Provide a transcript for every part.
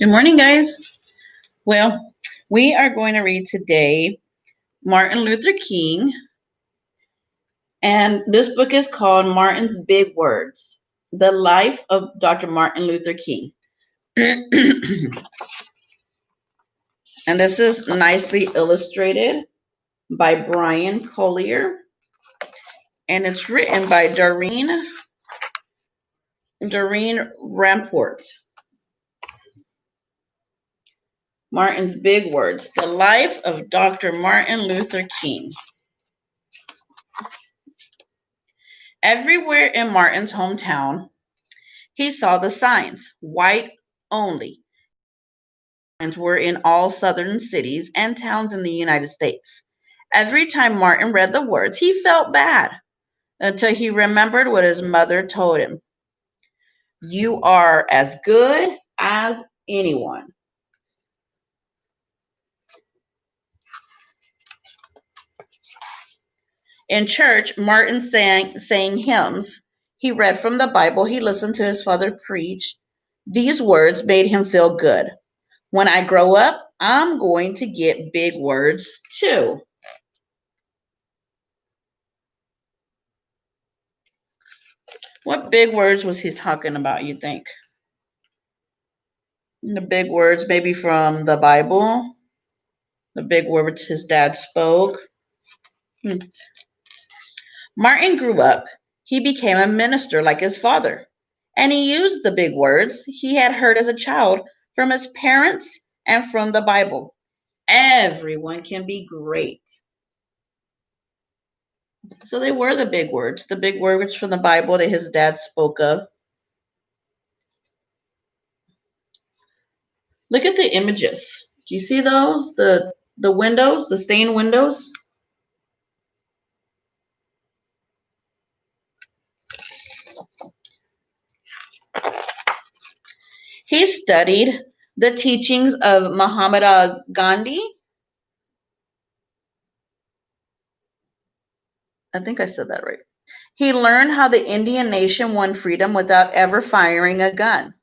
Good morning, guys. Well, we are going to read today Martin Luther King, and this book is called Martin's Big Words, The Life of Dr. Martin Luther King. And this is nicely illustrated by Bryan Collier, and it's written by Doreen Rappaport. Martin's Big Words, The Life of Dr. Martin Luther King. Everywhere in Martin's hometown, he saw the signs, white only. Signs were in all southern cities and towns in the United States. Every time Martin read the words, he felt bad until he remembered what his mother told him. You are as good as anyone. In church, Martin sang hymns. He read from the Bible. He listened to his father preach. These words made him feel good. When I grow up, I'm going to get big words too. What big words was he talking about, you think? The big words maybe from the Bible? The big words his dad spoke? Martin grew up. He became a minister like his father. And he used the big words he had heard as a child from his parents and from the Bible. Everyone can be great. So they were the big words from the Bible that his dad spoke of. Look at the images. Do you see those? The windows, the stained windows? He studied the teachings of Mahatma Gandhi. I think I said that right. He learned how the Indian nation won freedom without ever firing a gun.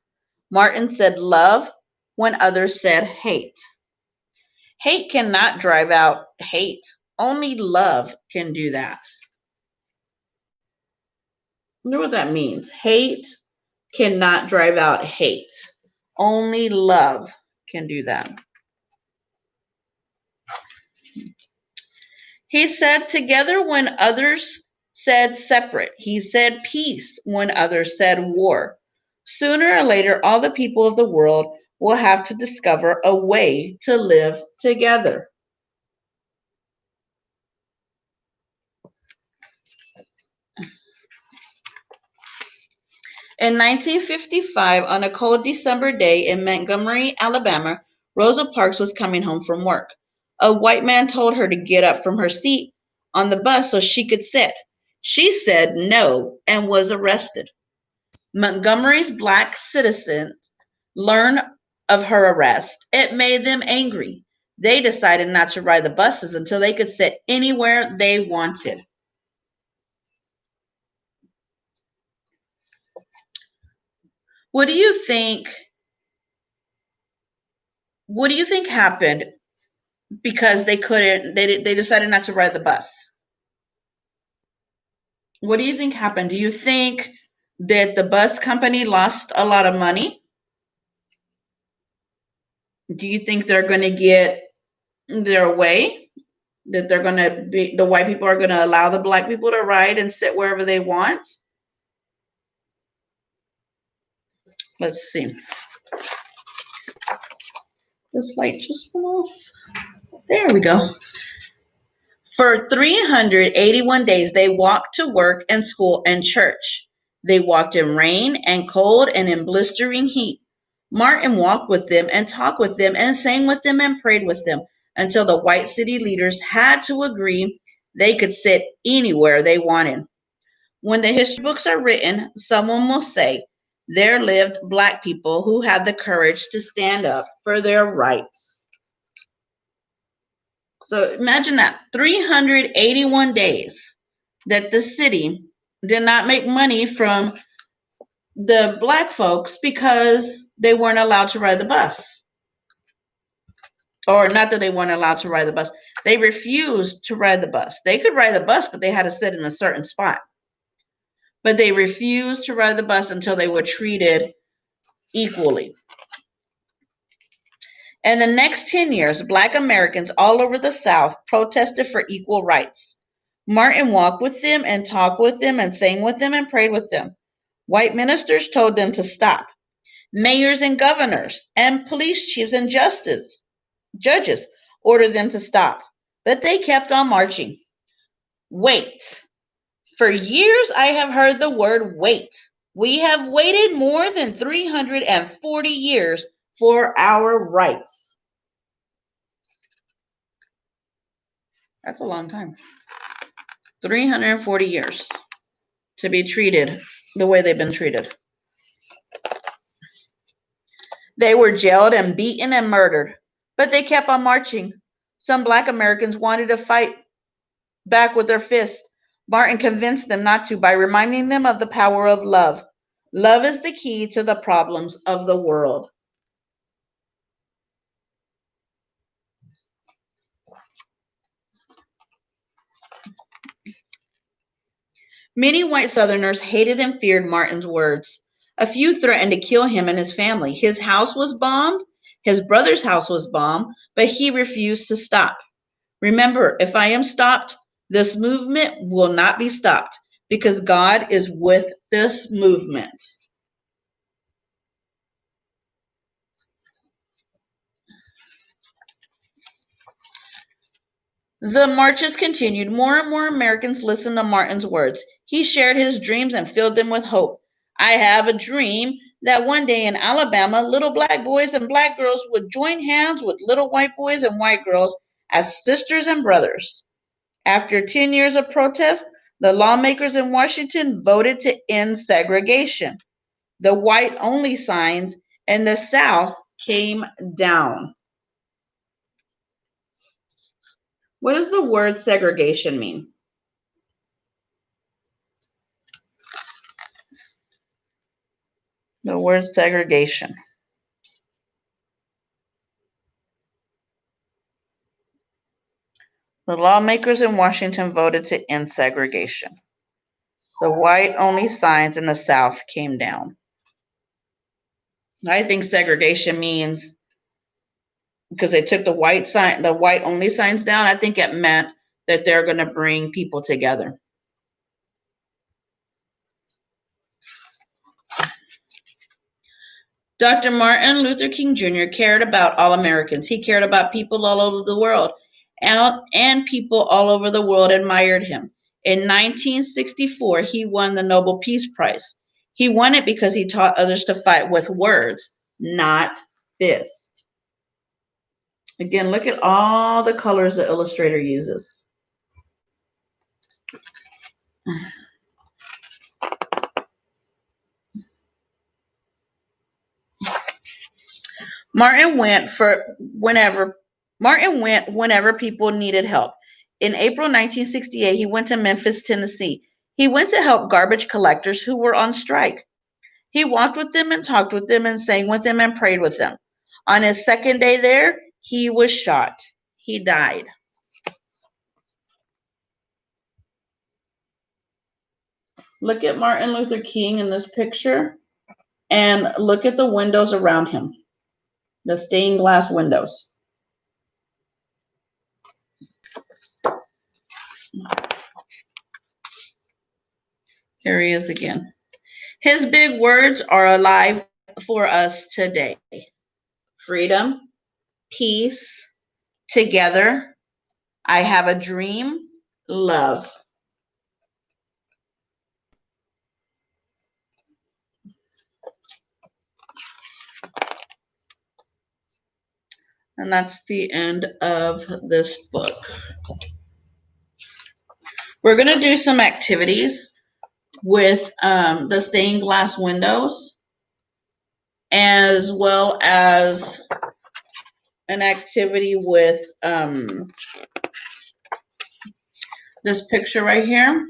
Martin said love when others said hate. Hate cannot drive out hate. Only love can do that. I wonder what that means. Hate cannot drive out hate. Only love can do that. He said together when others said separate. He said peace when others said war. Sooner or later, all the people of the world will have to discover a way to live together. In 1955, on a cold December day in Montgomery, Alabama, Rosa Parks was coming home from work. A white man told her to get up from her seat on the bus so she could sit. She said no and was arrested. Montgomery's black citizens learned of her arrest. It made them angry. They decided not to ride the buses until they could sit anywhere they wanted. What do you think happened because they decided not to ride the bus? What do you think happened? Do you think that the bus company lost a lot of money? Do you think they're going to get their way? That the white people are going to allow the black people to ride and sit wherever they want? Let's see. This light just went off. There we go. For 381 days, they walked to work and school and church. They walked in rain and cold and in blistering heat. Martin walked with them and talked with them and sang with them and prayed with them until the white city leaders had to agree they could sit anywhere they wanted. When the history books are written, someone will say, there lived black people who had the courage to stand up for their rights. So imagine that 381 days that the city did not make money from the black folks because they weren't allowed to ride the bus. Or not that they weren't allowed to ride the bus. They refused to ride the bus. They could ride the bus, but they had to sit in a certain spot. But they refused to ride the bus until they were treated equally. In the next 10 years, Black Americans all over the South protested for equal rights. Martin walked with them and talked with them and sang with them and prayed with them. White ministers told them to stop. Mayors and governors and police chiefs and judges ordered them to stop, but they kept on marching. Wait. For years, I have heard the word wait. We have waited more than 340 years for our rights. That's a long time. 340 years to be treated the way they've been treated. They were jailed and beaten and murdered, but they kept on marching. Some Black Americans wanted to fight back with their fists. Martin convinced them not to by reminding them of the power of love. Love is the key to the problems of the world. Many white Southerners hated and feared Martin's words. A few threatened to kill him and his family. His house was bombed, his brother's house was bombed, but he refused to stop. Remember, if I am stopped, this movement will not be stopped because God is with this movement. The marches continued. More and more Americans listened to Martin's words. He shared his dreams and filled them with hope. I have a dream that one day in Alabama, little black boys and black girls would join hands with little white boys and white girls as sisters and brothers. After 10 years of protest, the lawmakers in Washington voted to end segregation. The white-only signs in the South came down. What does the word segregation mean? The word segregation. The lawmakers in Washington voted to end segregation. The white-only signs in the South came down. I think segregation means, because they took the white-only signs down, I think it meant that they're going to bring people together. Dr. Martin Luther King Jr. cared about all Americans. He cared about people all over the world, and people all over the world admired him. In 1964, he won the Nobel Peace Prize. He won it because he taught others to fight with words, not fists. Again, look at all the colors the Illustrator uses. Martin went whenever people needed help. In April 1968, he went to Memphis, Tennessee. He went to help garbage collectors who were on strike. He walked with them and talked with them and sang with them and prayed with them. On his second day there, he was shot. He died. Look at Martin Luther King in this picture and look at the windows around him, the stained glass windows. Here he is again. His big words are alive for us today. Freedom, peace, together, I have a dream, love. And that's the end of this book. We're going to do some activities with the stained glass windows, as well as an activity with this picture right here.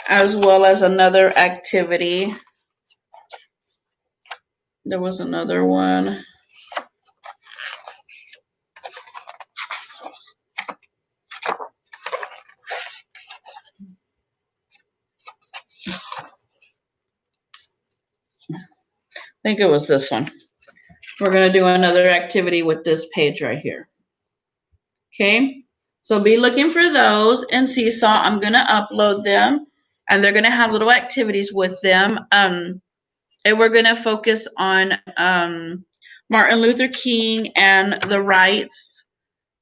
as well as another activity. There was another one. I think it was this one. We're going to do another activity with this page right here. Okay, so be looking for those in Seesaw. I'm going to upload them, and they're going to have little activities with them. And we're going to focus on Martin Luther King and the rights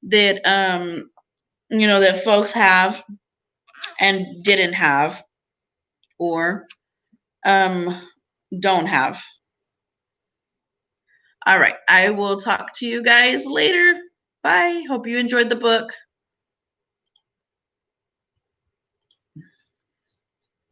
that that folks have and didn't have, or don't have. All right. I will talk to you guys later. Bye. Hope you enjoyed the book.